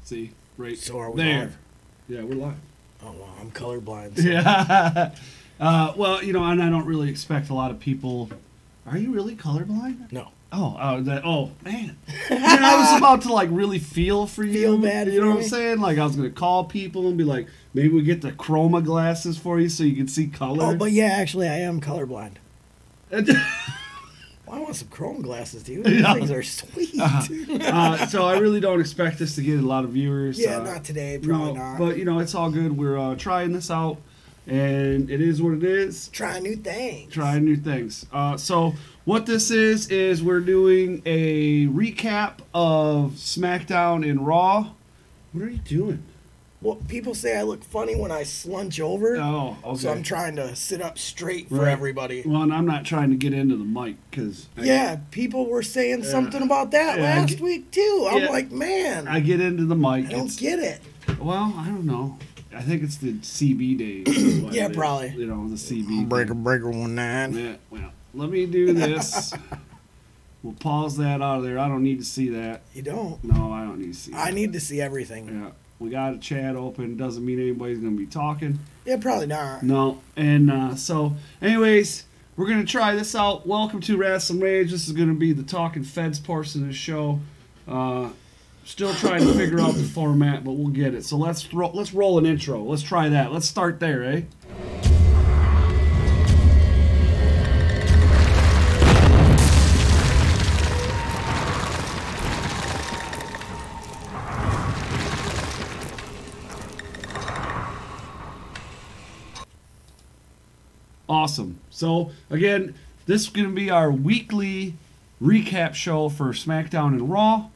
See, right So are we there. live? Yeah, we're live. Oh, wow, I'm colorblind. So. Yeah. Well, you know, and I don't really expect a lot of people. Are you really colorblind? No. Oh, man. Man, I was about to like really feel for you. Feel bad You know for what me? I'm saying? Like I was gonna call people and be like, maybe we get the chroma glasses for you so you can see color. Oh, but yeah, actually, I am colorblind. Well, I want some chrome glasses, dude. These things are sweet. So I really don't expect us to get a lot of viewers. Yeah, not today, probably not. But you know, it's all good. We're trying this out, and it is what it is. Trying new things. Trying new things. So what this is we're doing a recap of Smackdown and Raw. What are you doing? Well, people say I look funny when I slunch over. Oh, okay. So I'm trying to sit up straight for Right. everybody. Well, and I'm not trying to get into the mic because Yeah, people were saying something about that Yeah, last week too. I'm yeah. like, man, I get into the mic. I don't get it. Well, I don't know. I think it's the CB days. is what Yeah, it is. probably. You know, the CB. Breaker, thing. breaker, 19. Yeah, well, let me do this. We'll pause that out of there. I don't need to see that. You don't. No, I don't need to see that. I need to see everything. Yeah, we got a chat open. Doesn't mean anybody's going to be talking. Yeah, probably not. No. And so, anyways, we're going to try this out. Welcome to Rasslin Rage. This is going to be the Talking Feds portion of the show. Still trying to figure out the format, but we'll get it. So let's roll an intro. Let's try that. Let's start there, eh? Awesome. So, again, this is going to be our weekly recap show for Smackdown and Raw.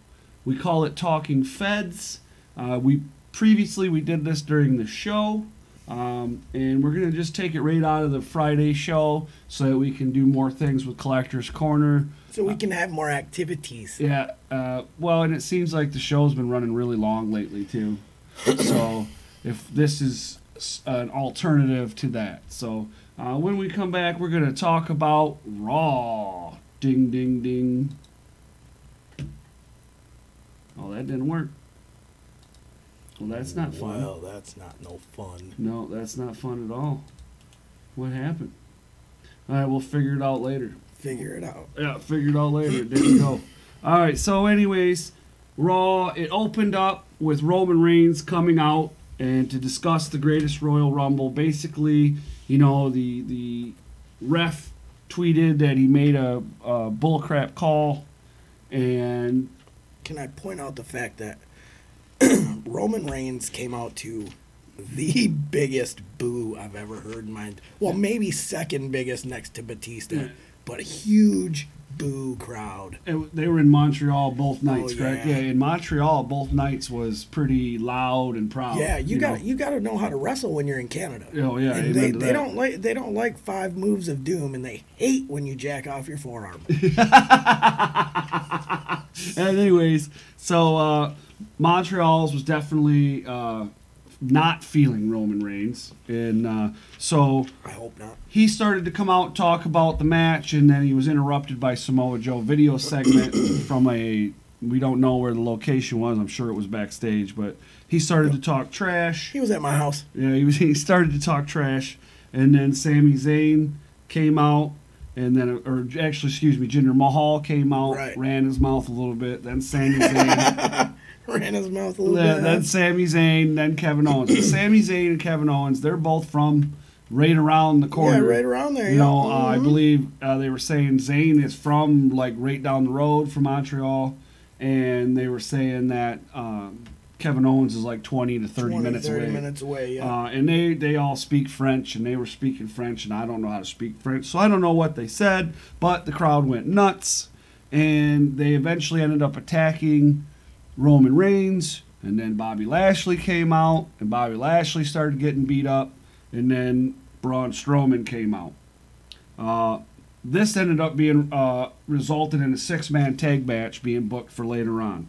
We call it Talking Feds. We did this during the show, and we're going to just take it right out of the Friday show so that we can do more things with Collector's Corner. So we can have more activities. Yeah, well, and it seems like the show's been running really long lately, too. So, if this is an alternative to that. So, when we come back, we're going to talk about Raw. Ding, ding, ding. Oh, that didn't work. Well, that's not fun. Well, that's not no fun. No, that's not fun at all. What happened? All right, we'll figure it out later. Figure it out. Yeah, figure it out later. It didn't go. All right, so anyways, Raw, it opened up with Roman Reigns coming out and to discuss the greatest Royal Rumble. Basically, you know, the ref tweeted that he made a bullcrap call, and Can I point out the fact that Roman Reigns came out to the biggest boo I've ever heard in my... Well, maybe second biggest next to Batista, Yeah. but a huge boo crowd. they were in Montreal both nights, Oh, correct? yeah. Yeah, in Montreal, both nights was pretty loud and proud. Yeah, you know? got to know how to wrestle when you're in Canada. Oh yeah, And amen to they that. don't like 5 moves of doom, and they hate when you jack off your forearm. And anyways, so Montreal's was definitely not feeling Roman Reigns, and so I hope not. he started to come out and talk about the match, and then he was interrupted by Samoa Joe video segment from we don't know where the location was. I'm sure it was backstage, but he started to talk trash. He was at my house. Yeah, he started to talk trash, and then Sami Zayn came out, and then, Jinder Mahal came out, Right. ran his mouth a little bit, then Sami Zayn, Ran his mouth a little bit. then Sami Zayn, then Kevin Owens. But Sami Zayn and Kevin Owens, they're both from right around the corner. Yeah, right around there. You know, yeah. I believe they were saying Zayn is from like right down the road from Montreal, and they were saying that Kevin Owens is like 20 to 30 minutes 30 away. minutes away, yeah. And they all speak French, and they were speaking French, and I don't know how to speak French, so I don't know what they said, but the crowd went nuts, and they eventually ended up attacking Roman Reigns, and then Bobby Lashley came out, and Bobby Lashley started getting beat up, and then Braun Strowman came out. This ended up being resulted in a 6-man tag match being booked for later on.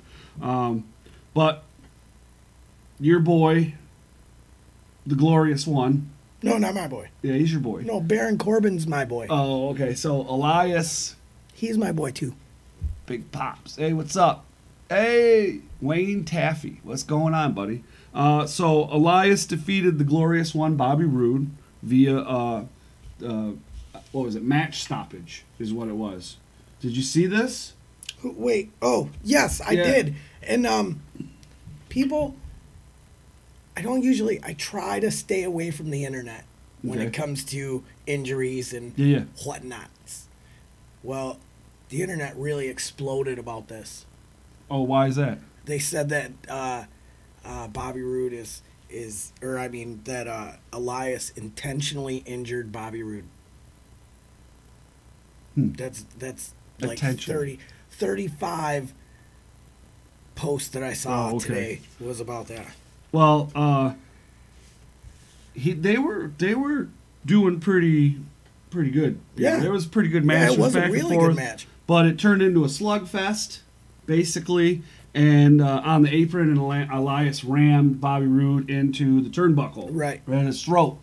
But your boy, the Glorious One. No, not my boy. Yeah, he's your boy. No, Baron Corbin's my boy. Oh, okay. So Elias, He's my boy, too. Big Pops. Hey, what's up? Hey, Wayne Taffy. What's going on, buddy? So Elias defeated the glorious one, Bobby Roode, via, what was it? Match stoppage is what it was. Did you see this? Wait. Oh, yes, I did. And people, I try to stay away from the internet when it comes to injuries and whatnot. Well, the internet really exploded about this. Oh, why is that? They said that Bobby Roode that Elias intentionally injured Bobby Roode. That's like 35 posts that I saw today was about that. Well, they were doing pretty good. Yeah, it was a pretty good match. Yeah, it was back a really and forth, good match. But it turned into a slugfest, basically. And on the apron, and Elias rammed Bobby Roode into the turnbuckle. Right in his throat.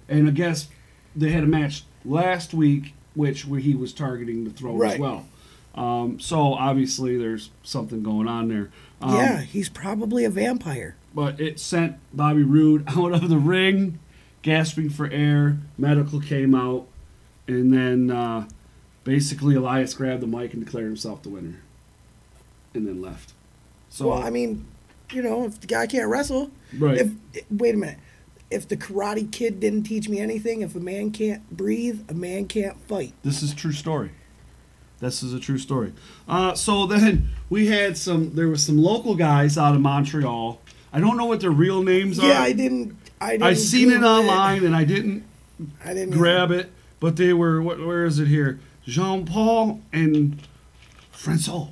And I guess they had a match last week, where he was targeting the throat as well. So obviously there's something going on there. Yeah, he's probably a vampire. But it sent Bobby Roode out of the ring, gasping for air. Medical came out, and then basically Elias grabbed the mic and declared himself the winner, and then left. So, well, I mean, if the guy can't wrestle, right? Wait a minute. If the Karate Kid didn't teach me anything, if a man can't breathe, a man can't fight. This is a true story. This is a true story. So then we had there was some local guys out of Montreal. I don't know what their real names are. Yeah, I didn't I seen it online and I didn't grab it. But they were, where is it here? Jean-Paul and Francois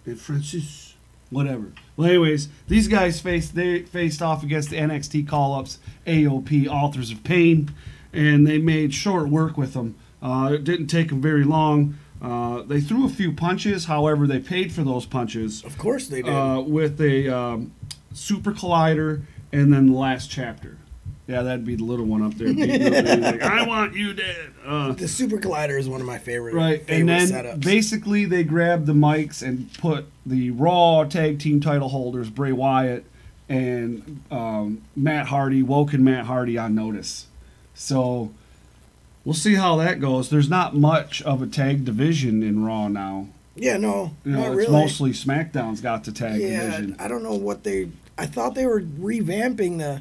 and Francis, whatever. Well, anyways, these guys faced off against the NXT call-ups, AOP, Authors of Pain, and they made short work with them. It didn't take them very long. They threw a few punches, however, they paid for those punches. Of course they did. With a Super Collider and then the Last Chapter. Yeah, that'd be the little one up there. Like, I want you dead. The Super Collider is one of my favorite and then setups. Basically they grabbed the mics and put the Raw Tag Team title holders, Bray Wyatt and Matt Hardy, Woken Matt Hardy, on notice. So we'll see how that goes. There's not much of a tag division in Raw now. Yeah, no, not it's really. Mostly SmackDown's got the tag division. I don't know what I thought they were revamping the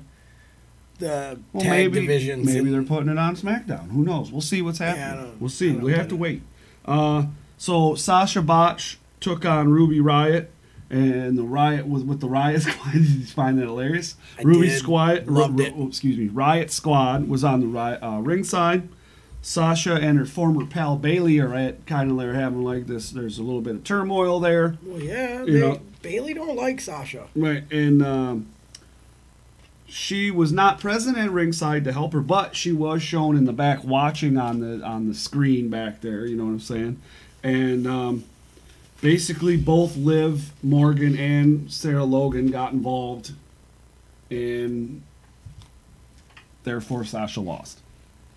tag divisions. Maybe they're putting it on SmackDown. Who knows? We'll see what's happening. We'll see. We have to wait. So Sasha Botch took on Ruby Riott, and the Riot was with the Riot Squad. Did you find that hilarious? Loved it. Riot Squad was on the ringside. Sasha and her former pal Bailey are they're having like this. There's a little bit of turmoil there. Well, yeah, Bailey don't like Sasha. Right, and she was not present at ringside to help her, but she was shown in the back watching on the screen back there. You know what I'm saying? And basically, both Liv Morgan and Sarah Logan got involved, and therefore Sasha lost.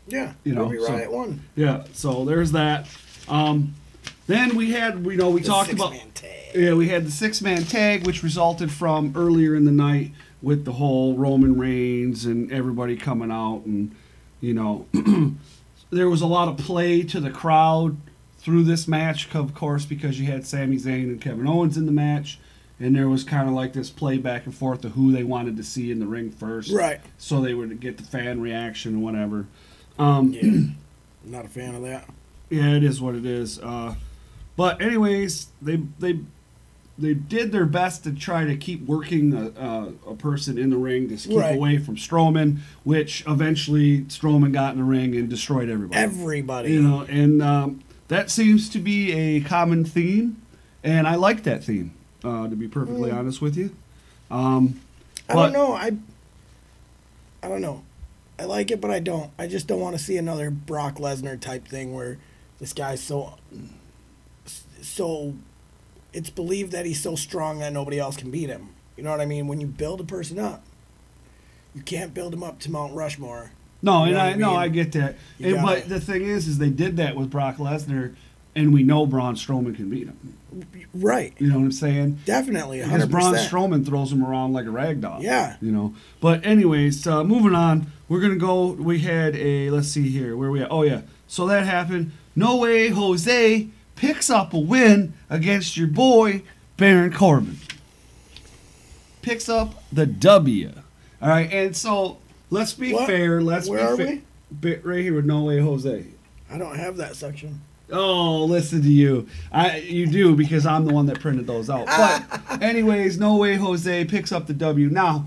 Yeah, Ruby Riott won. Yeah, so there's that. Then we had, we talked about, we had the 6-man tag, which resulted from earlier in the night with the whole Roman Reigns and everybody coming out, and there was a lot of play to the crowd through this match, of course, because you had Sami Zayn and Kevin Owens in the match, and there was kind of like this play back and forth of who they wanted to see in the ring first, right? So they would get the fan reaction and whatever. Not a fan of that. Yeah, it is what it is. But anyways, they did their best to try to keep working a person in the ring to keep away from Strowman, which eventually Strowman got in the ring and destroyed everybody. And that seems to be a common theme, and I like that theme, to be perfectly honest with you. I don't know. I don't know. I like it, but I don't. I just don't want to see another Brock Lesnar type thing where this guy's so it's believed that he's so strong that nobody else can beat him. You know what I mean? When you build a person up, you can't build him up to Mount Rushmore. No, I get that. But the thing is they did that with Brock Lesnar and we know Braun Strowman can beat him. Right. You know what I'm saying? Definitely, 100%. Because Braun Strowman throws him around like a rag doll. Yeah. You know. But anyways, moving on. We're going to go. We had a, let's see here. Where we at? Oh, yeah. So that happened. No Way Jose picks up a win against your boy, Baron Corbin. Picks up the W. All right. And so let's be fair. Where are we? Right here with No Way Jose. I don't have that section. Oh, listen to you. You do, because I'm the one that printed those out. But anyways, No Way Jose picks up the W. Now,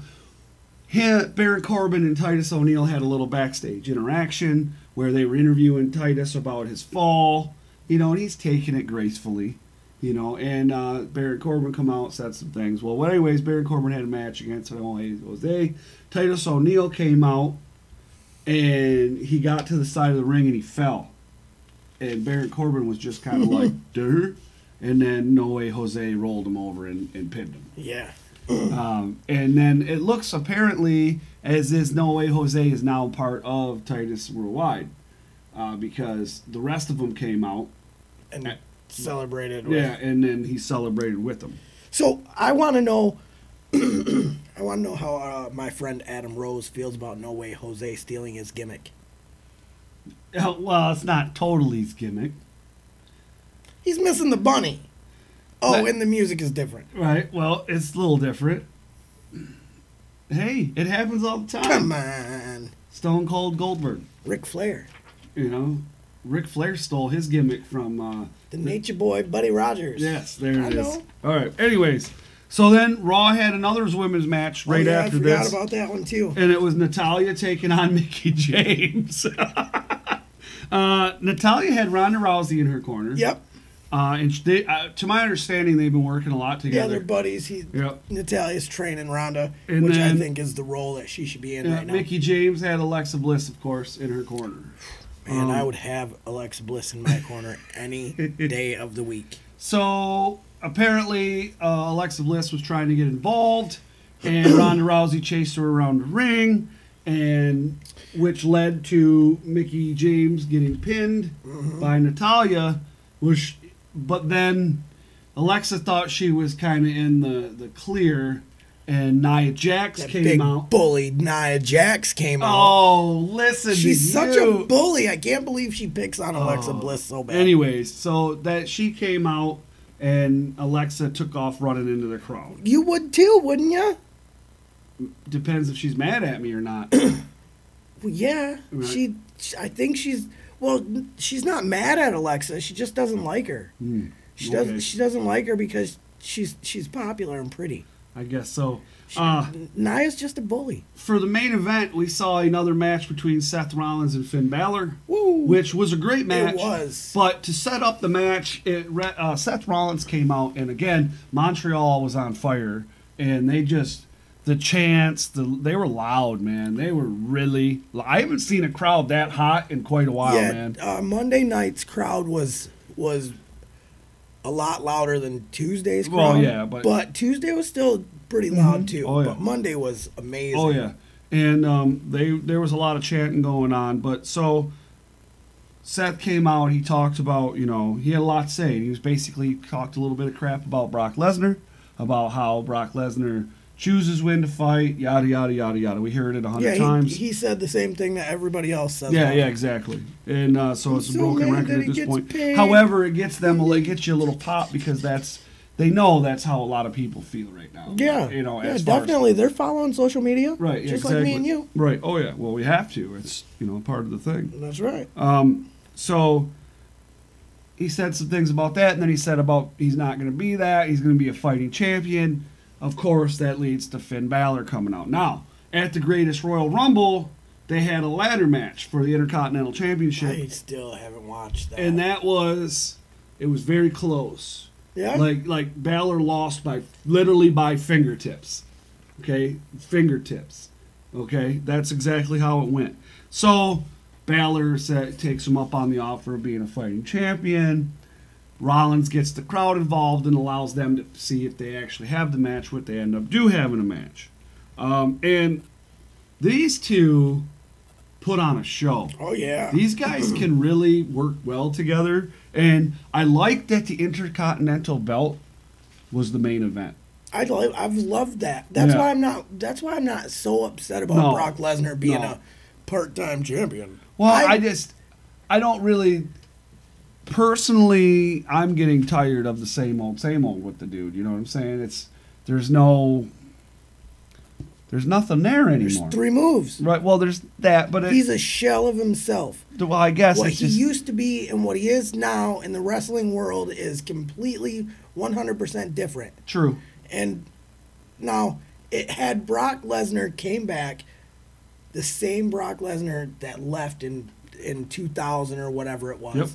Baron Corbin and Titus O'Neil had a little backstage interaction where they were interviewing Titus about his fall, you know, and he's taking it gracefully, you know, and Baron Corbin come out, said some things. Well, anyways, Baron Corbin had a match against No Way Jose. Titus O'Neil came out, and he got to the side of the ring, and he fell. And Baron Corbin was just kind of like, duh. And then No Way Jose rolled him over and pinned him. Yeah. And then it looks apparently as if No Way Jose is now part of Titus Worldwide, because the rest of them came out and celebrated. Yeah, and then he celebrated with them. So I want to know. I want to know how my friend Adam Rose feels about No Way Jose stealing his gimmick. Well, it's not totally his gimmick. He's missing the bunny. Oh, and the music is different. Right. Well, it's a little different. Hey, it happens all the time. Come on. Stone Cold Goldberg. Ric Flair. You know, Ric Flair stole his gimmick from... the Nature Boy, Buddy Rogers. Yes, there it is. All right. Anyways, so then Raw had another women's match right after this. I forgot about that one, too. And it was Natalya taking on Mickie James. Natalya had Ronda Rousey in her corner. Yep. And they, to my understanding, they've been working a lot together. Yeah, they're buddies. Natalya's training Ronda, which I think is the role that she should be in right now. Mickie James had Alexa Bliss, of course, in her corner. Man, I would have Alexa Bliss in my corner any day of the week. So apparently, Alexa Bliss was trying to get involved, and Ronda Rousey chased her around the ring, and which led to Mickie James getting pinned by Natalya, but then Alexa thought she was kind of in the clear, and Nia Jax came out. Bully Nia Jax came out. Oh, listen, she's such a bully. I can't believe she picks on Alexa Bliss so bad. Anyways, so that she came out, and Alexa took off running into the crowd. You would too, wouldn't you? Depends if she's mad at me or not. Well, yeah, right. I think she's. Well, she's not mad at Alexa. She just doesn't like her. She doesn't like her because she's popular and pretty. I guess so. Nia's just a bully. For the main event, we saw another match between Seth Rollins and Finn Balor, Woo. which was a great match. It was. But to set up the match, Seth Rollins came out, and again, Montreal was on fire, and they just... The chants, they were loud, man. They were really... I haven't seen a crowd that hot in quite a while, man. Monday night's crowd was a lot louder than Tuesday's crowd. Well, yeah, but Tuesday was still pretty loud, too. Oh, yeah. But Monday was amazing. Oh, yeah. And there was a lot of chanting going on. But so Seth came out. He talked about, you know, he had a lot to say. He was basically talked a little bit of crap about Brock Lesnar, about how Brock Lesnar... chooses when to fight, yada, yada, yada, yada. We heard it 100 times. He said the same thing that everybody else says. Yeah, exactly. And so it's a broken record at this point. However, it gets you a little pop because they know that's how a lot of people feel right now. Yeah. You know, definitely. They're following social media. Right, just exactly. like me and you. Right. Oh, yeah. Well, we have to. It's, you know, part of the thing. That's right. So he said some things about that, and then he said about he's not going to be that. He's going to be a fighting champion. Of course, that leads to Finn Balor coming out. Now, at the Greatest Royal Rumble, they had a ladder match for the Intercontinental Championship. I still haven't watched that. And it was very close. Yeah? Like Balor lost literally by fingertips. Okay? Fingertips. Okay? That's exactly how it went. So, Balor takes him up on the offer of being a fighting champion. Rollins gets the crowd involved and allows them to see if they actually have the match, what they end up having a match. And these two put on a show. Oh, yeah. These guys can really work well together. And I like that the Intercontinental belt was the main event. I've loved that. That's Yeah. why I'm not. That's why I'm not so upset about No. Brock Lesnar being No. a part-time champion. Well, I don't really. Personally, I'm getting tired of the same old with the dude. You know what I'm saying? There's nothing there anymore. There's 3 moves. Right. Well, there's that, but He's a shell of himself. well, I guess What it's he just used to be and what he is now in the wrestling world is completely 100% different. true. And now, it had Brock Lesnar came back, the same Brock Lesnar that left in 2000 or whatever it was, Yep.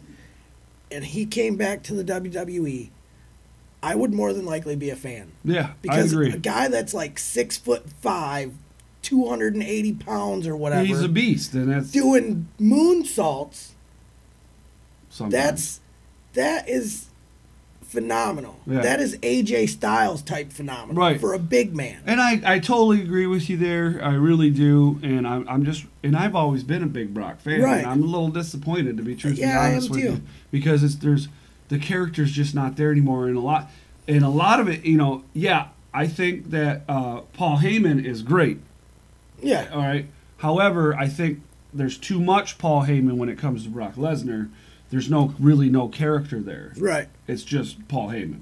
and he came back to the WWE, I would more than likely be a fan. Yeah, Because I agree. a guy that's like 6'5", 280 pounds or whatever, He's a beast, and that's doing moonsaults, something. that is phenomenal. Yeah. That is AJ Styles type phenomenal Right. for a big man. And I totally agree with you there. I really do. And I've always been a big Brock fan. Right. And I'm a little disappointed, to be truthfully Yeah, I honest am with too. you, because the character's just not there anymore. And a lot of it, yeah, I think that Paul Heyman is great. Yeah. All right. However, I think there's too much Paul Heyman when it comes to Brock Lesnar. There's really no character there. Right. It's just Paul Heyman.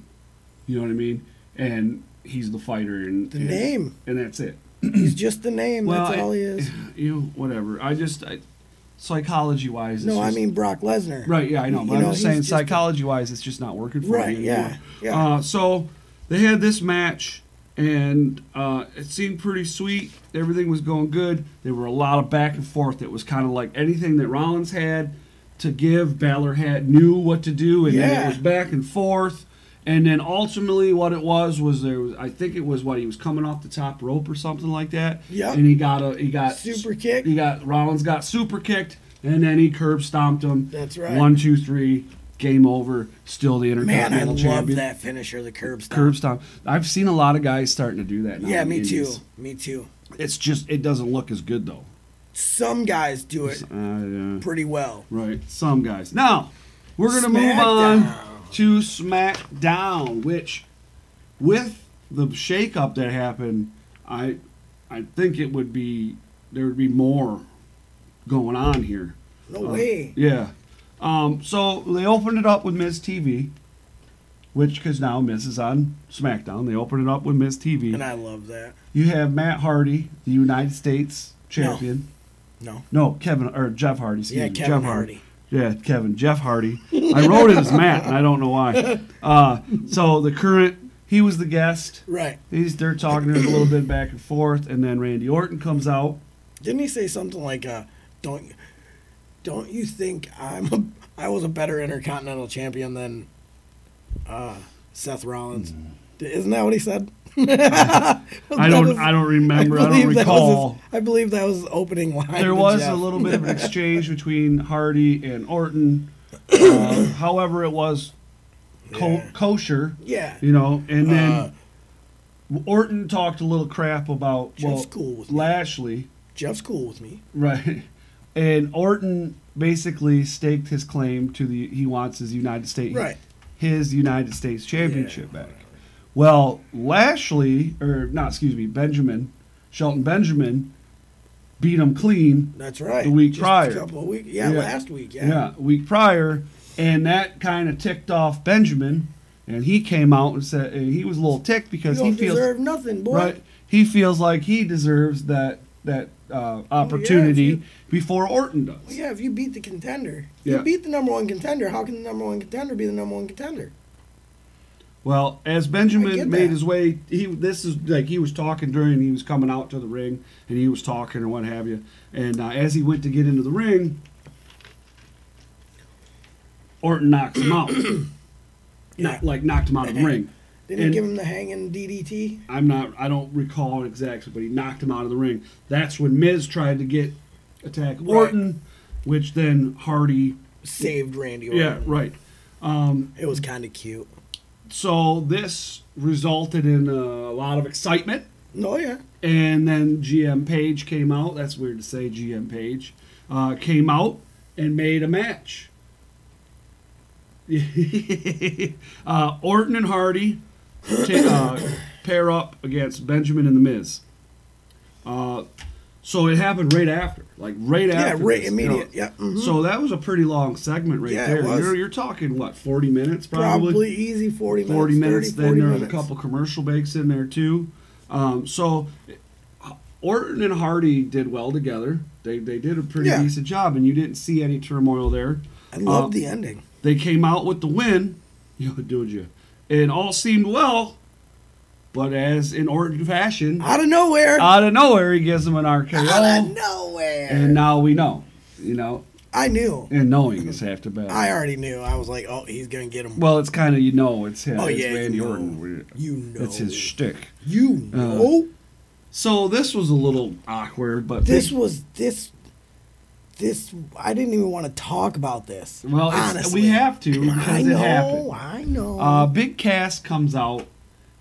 You know what I mean? And he's the fighter, and The name. and that's it. He's just the name. Well, That's all he is. Whatever. Psychology-wise. No, I just, mean Brock Lesnar. right. Yeah, I know. But You I'm know, just he's saying, just psychology-wise, it's just not working for Right, me yeah, anymore. yeah. So they had this match, and it seemed pretty sweet. Everything was going good. There were a lot of back and forth. It was kind of like anything that Rollins had to give, Balor knew what to do, and then Yeah. it was back and forth. And then ultimately, what it was I think it was he was coming off the top rope or something like that. Yep. And he got Super kick. Rollins got super kicked, and then he curb stomped him. That's right. 1, 2, 3, game over. Still the Man, I Intercontinental love champion. that finisher, the curb stomp. Curb stomp. I've seen a lot of guys starting to do that now. Yeah, in me the too. indies. Me too. It's just it doesn't look as good though. Some guys do it Yeah. pretty well. Right, some guys. Now, we're going to move on Smackdown. to SmackDown, which, with the shakeup that happened, I think there would be more going on here. No way. Yeah. So they opened it up with Miz TV, because now Miz is on SmackDown. They opened it up with Miz TV. And I love that. You have Matt Hardy, the United States champion. No, Jeff Hardy. Excuse Yeah, me, Kevin Jeff Hardy. Yeah, Jeff Hardy. I wrote it as Matt, and I don't know why. So he was the guest. Right. They're talking. There's a little bit back and forth, and then Randy Orton comes out. Didn't he say something like, "Don't you think I was a better Intercontinental champion than Seth Rollins?" Isn't that what he said? I don't remember. I don't recall. I believe that was his opening line. There to was Jeff. a little bit of an exchange between Hardy and Orton. However, it was kosher. Yeah. And then Orton talked a little crap about Jeff's cool with me. Lashley. Jeff's cool with me. Right. And Orton basically staked his claim to he wants his United States championship back. Well, Shelton Benjamin beat him clean. That's right. The week Just prior. A couple of weeks. Yeah, last week. Yeah. Yeah, a week prior. And that kind of ticked off Benjamin. And he came out and said, and he was a little ticked because You he don't feels deserve nothing, boy. right. He feels like he deserves that opportunity before Orton does. Well, yeah, if you beat the contender, Yeah. you beat the number one contender. How can the number one contender be the number one contender? Well, as I Benjamin get made that. his way, he was talking he was coming out to the ring, and he was talking or what have you. And as he went to get into the ring, Orton knocks him out. Yeah. Knocked him out of the ring. Didn't he give him the hanging DDT? I don't recall exactly, but he knocked him out of the ring. That's when Miz tried to attack Orton, which then Hardy Saved Randy Orton. Yeah, right. It was kind of cute. So this resulted in a lot of excitement. Oh, yeah. And then GM Page came out. That's weird to say, GM Page. Came out and made a match. Orton and Hardy pair up against Benjamin and The Miz. So it happened right after, Yeah, right, this, immediate. Yeah. Mhm. So that was a pretty long segment Yeah, there. it was. You're talking, what, 40 minutes Probably easy 40 minutes. 40 minutes. 30, Then 40 there was a minutes. couple commercial breaks in there, too. So Orton and Hardy did well together. They did a pretty Yeah. decent job, and you didn't see any turmoil there. I loved the ending. They came out with the win, dude, you, and all seemed well. But as in Orton fashion, Out of nowhere. he gives them an RKO. Out of nowhere. And now we know, I knew. and knowing is half the battle. I already knew. I was like, oh, he's going to get him. Well, it's kind of, it's him. Oh, It's yeah, Randy you know. Orton. You know. It's his shtick. You know. So this was a little awkward, but This I didn't even want to talk about this. well, honestly. we have to because I it happened. know. I know. Big Cass comes out,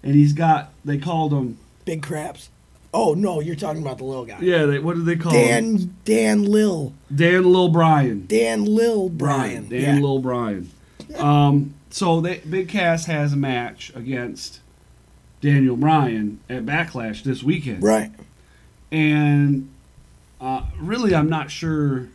and they called him. Big craps. Oh no, you're talking about the little guy. Yeah, what did they call him? Dan Lil Brian. Dan Lil Brian. Dan Lil Brian. So Big Cass has a match against Daniel Bryan at Backlash this weekend. Right. And really, I'm not sure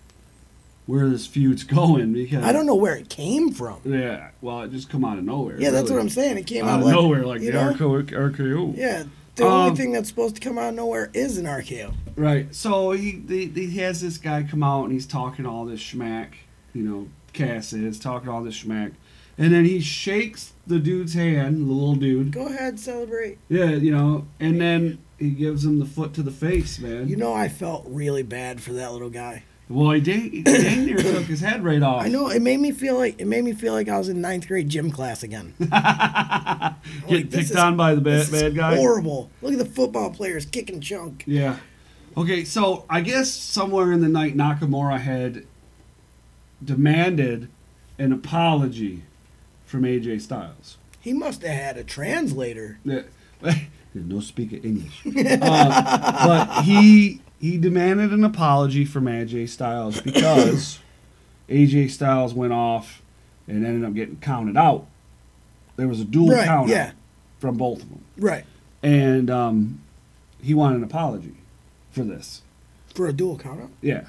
where this feud's going because I don't know where it came from. Yeah, well, it just come out of nowhere. Yeah, that's really. what I'm saying. It came out out of nowhere, like you the know? RKO. Yeah, the only thing that's supposed to come out of nowhere is an RKO. Right. So he has this guy come out and he's talking all this schmack. Cass is talking all this schmack, and then he shakes the dude's hand, the little dude. Go ahead, celebrate. Yeah, and then he gives him the foot to the face, man. I felt really bad for that little guy. Well, he dang near took his head right off. I know it made me feel like I was in 9th grade gym class again. Getting picked on by the bad guy. Horrible. Look at the football players kicking chunk. Yeah. Okay, so I guess somewhere in the night, Nakamura had demanded an apology from AJ Styles. He must have had a translator. Yeah. No speak of English. But he demanded an apology from AJ Styles because AJ Styles went off and ended up getting counted out. There was a dual count out from both of them. Right. And he wanted an apology for this. For a dual count out? Yeah.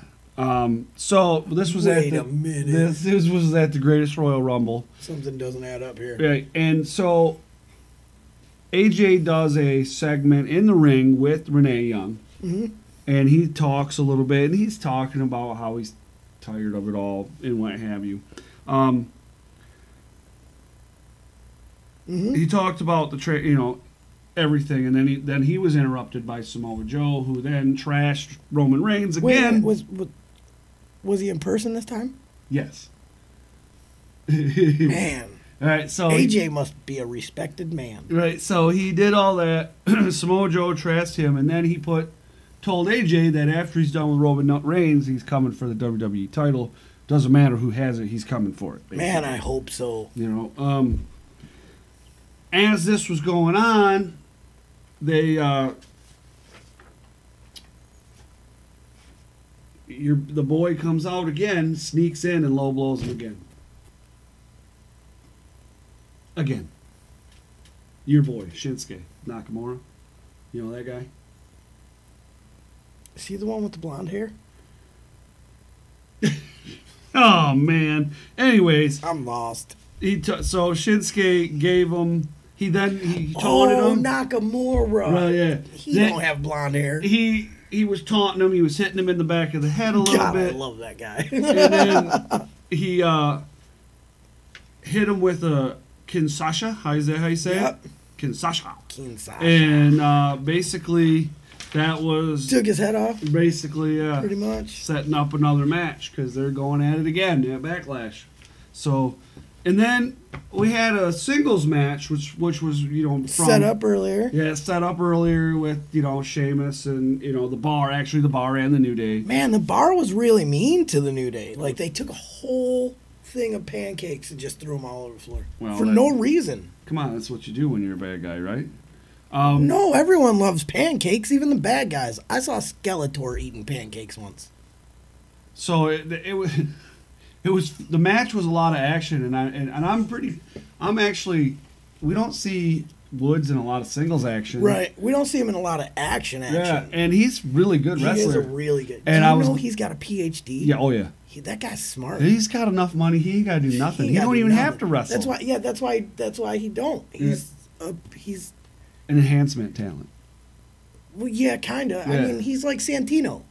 So this was Wait a minute. This was at the Greatest Royal Rumble. Something doesn't add up here. Right. And so AJ does a segment in the ring with Renee Young. Mm-hmm. And he talks a little bit, and he's talking about how he's tired of it all and what have you. He talked about the everything, and then he was interrupted by Samoa Joe, who then trashed Roman Reigns again. Wait, was he in person this time? Yes. Man. All right, so AJ must be a respected man. Right, so he did all that. Samoa Joe trashed him, and then he told AJ that after he's done with Roman Reigns, he's coming for the WWE title. Doesn't matter who has it, he's coming for it. Basically. Man, I hope so. As this was going on, they the boy comes out again, sneaks in, and low blows him again. Again. Your boy, Shinsuke Nakamura. You know that guy? Is he the one with the blonde hair? Oh, man. Anyways. I'm lost. So Shinsuke gave him... He taunted him. Nakamura. Right, yeah. He don't have blonde hair. He was taunting him. He was hitting him in the back of the head a little bit. I love that guy. And then he hit him with a Kinshasa. How is that how you say it? Kinshasa. And basically, that was... Took his head off? Basically, yeah. Pretty much. Setting up another match because they're going at it again at Backlash. So... And then we had a singles match, which was set up earlier. Yeah, set up earlier with Sheamus and the Bar, actually the Bar and the New Day. Man, the Bar was really mean to the New Day. Like they took a whole thing of pancakes and just threw them all over the floor for no reason. Come on, that's what you do when you're a bad guy, right? No, everyone loves pancakes, even the bad guys. I saw Skeletor eating pancakes once. So it was. The match was a lot of action, I'm actually, we don't see Woods in a lot of singles action. Right. We don't see him in a lot of action. Yeah, and he's really good wrestler. He is a really good. And Do you know he's got a PhD? Yeah, oh yeah. That guy's smart. He's got enough money. He ain't got to do nothing. He don't even have to wrestle. That's why. Yeah, that's why he don't. He's an enhancement talent. Well, yeah, kind of. Yeah. I mean, he's like Santino.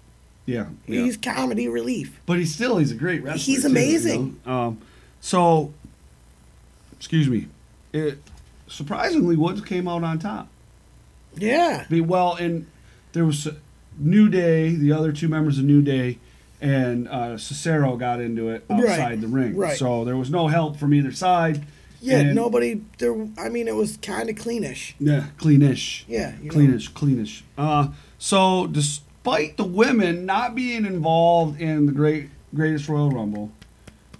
Yeah. He's comedy relief. But he's a great wrestler. He's amazing. Too, you know? So, excuse me. Surprisingly, Woods came out on top. Yeah. Well, and there was New Day, the other two members of New Day, and Cesaro got into it outside the ring. Right. So there was no help from either side. Yeah, nobody there. I mean, it was kind of cleanish. Yeah, cleanish. Yeah, cleanish. So despite the women not being involved in the greatest Royal Rumble,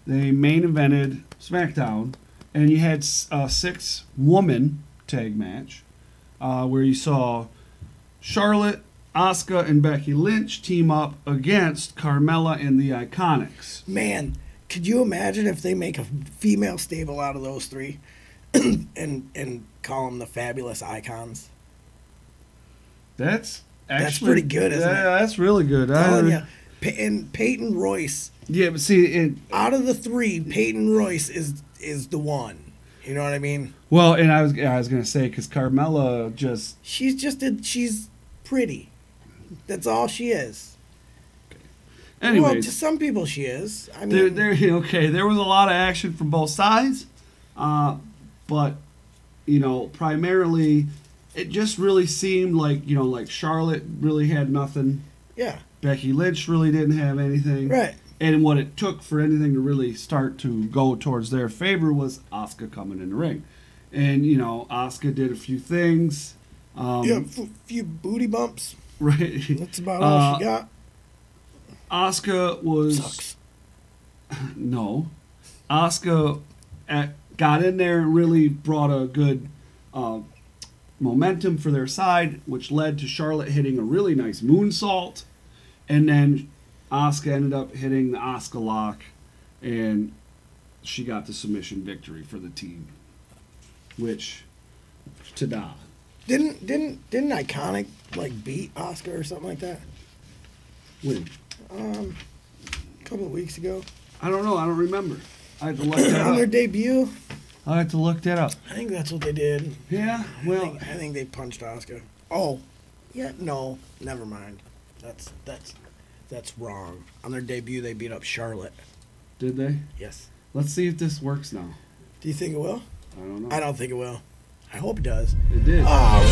they main evented SmackDown, and you had a 6-woman tag match where you saw Charlotte, Asuka, and Becky Lynch team up against Carmella and the Iconics. Man, could you imagine if they make a female stable out of those three and call them the Fabulous Icons? That's pretty good, isn't it? Yeah, that's really good. I'm telling you. And Peyton Royce. Yeah, but see, out of the three, Peyton Royce is the one. You know what I mean? Well, and I was gonna say because Carmella she's pretty. That's all she is. Anyways, well, to some people she is. I mean, there was a lot of action from both sides, but primarily, it just really seemed like Charlotte really had nothing. Yeah. Becky Lynch really didn't have anything. Right. And what it took for anything to really start to go towards their favor was Asuka coming in the ring, and Asuka did a few things. A few booty bumps. Right. That's about all she got. Asuka was sucks. No, Asuka got in there and really brought a good momentum for their side, which led to Charlotte hitting a really nice moonsault, and then Asuka ended up hitting the Asuka lock, and she got the submission victory for the team. Which, ta-da! Didn't Iconic beat Asuka or something like that? When? A couple of weeks ago. I don't know. I don't remember. I have to look that up. On their debut. I have to look that up. I think that's what they did. Yeah. Well, I think they punched Asuka. Oh, yeah. No, never mind. That's wrong. On their debut, they beat up Charlotte. Did they? Yes. Let's see if this works now. Do you think it will? I don't know. I don't think it will. I hope it does. It did. All right.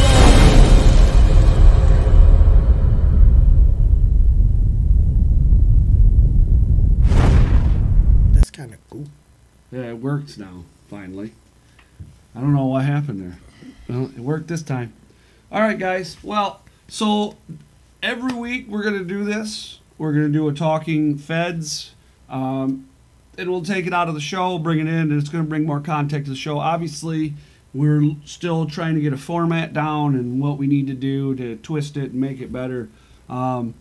That's kind of cool. Yeah, it works now, finally. I don't know what happened there. Well, it worked this time. All right, guys. Well, so every week we're going to do this. We're going to do a Talking Feds. And we'll take it out of the show, bring it in, and it's going to bring more content to the show. Obviously, we're still trying to get a format down and what we need to do to twist it and make it better. So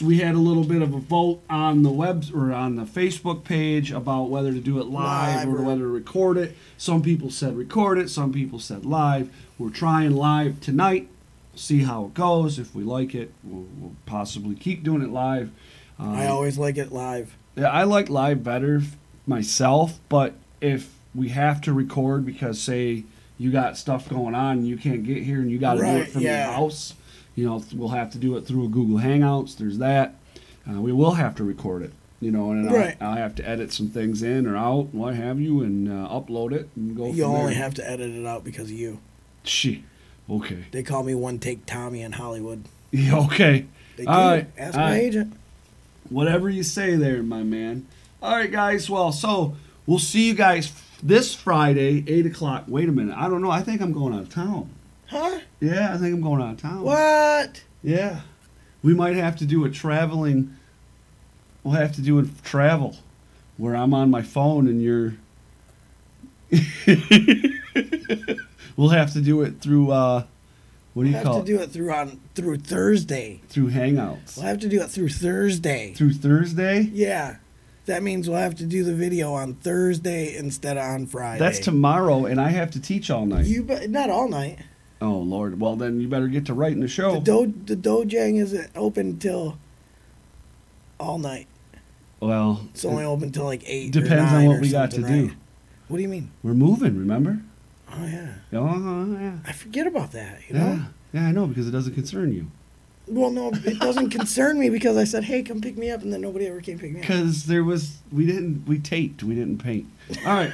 we had a little bit of a vote on the web or on the Facebook page about whether to do it live or whether to record it. Some people said record it. Some people said live. We're trying live tonight. See how it goes. If we like it, we'll possibly keep doing it live. I always like it live. Yeah, I like live better myself, but if we have to record because, say, you got stuff going on and you can't get here and you got to do it from your house, we'll have to do it through a Google Hangouts. There's that. We will have to record it, and I'll have to edit some things in or out, what have you, and upload it and go from there. You only have to edit it out because of you. Okay. They call me One Take Tommy in Hollywood. Yeah, okay. They do. All right. Ask my agent. Whatever you say there, my man. All right, guys. Well, so we'll see you guys this Friday, 8 o'clock. Wait a minute. I don't know. I think I'm going out of town. Huh? Yeah, I think I'm going out of town. What? Yeah. We might have to do We'll have to do a travel where I'm on my phone and you're... We'll have to do it through... what do you call it? We'll have to do it through Thursday. Through Hangouts. We'll have to do it through Thursday. Through Thursday? Yeah. That means we'll have to do the video on Thursday instead of on Friday. That's tomorrow, and I have to teach all night. Not all night. Oh, Lord. Well, then you better get to writing the show. The Dojang isn't open till all night. Well, it's only open till like 8 depends or 9 on what or we got to something, do. right? What do you mean? We're moving, remember? Oh, yeah. Oh, yeah. I forget about that, you know? Yeah, I know, because it doesn't concern you. Well, no, it doesn't concern me because I said, hey, come pick me up, and then nobody ever came pick me up. Because we taped, we didn't paint. All right,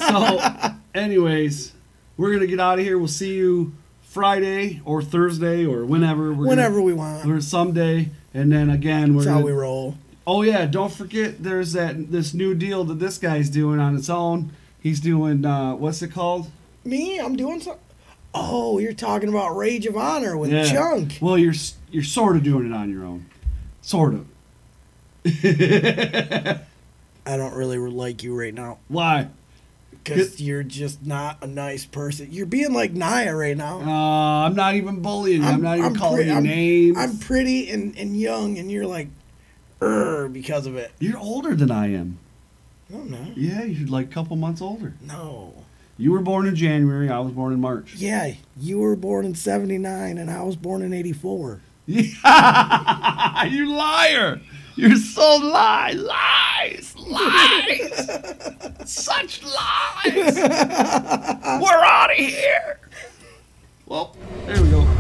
so anyways, we're going to get out of here. We'll see you Friday or Thursday or whenever. Whenever we want. Or someday, and then again, That's how we roll. Oh, yeah, don't forget there's this new deal that this guy's doing on its own. He's doing, what's it called? Me? I'm doing something? Oh, you're talking about Rage of Honor with Chunk. Well, you're sort of doing it on your own. Sort of. I don't really like you right now. Why? Because you're just not a nice person. You're being like Naya right now. I'm not even bullying you. I'm not even calling you names. I'm pretty and young, and you're like, because of it. You're older than I am. No, I'm not. Yeah, you're like a couple months older. No. You were born in January. I was born in March. Yeah, you were born in 79, and I was born in 84. Yeah, you liar. You're so lies. Such lies. We're out of here. Well, there we go.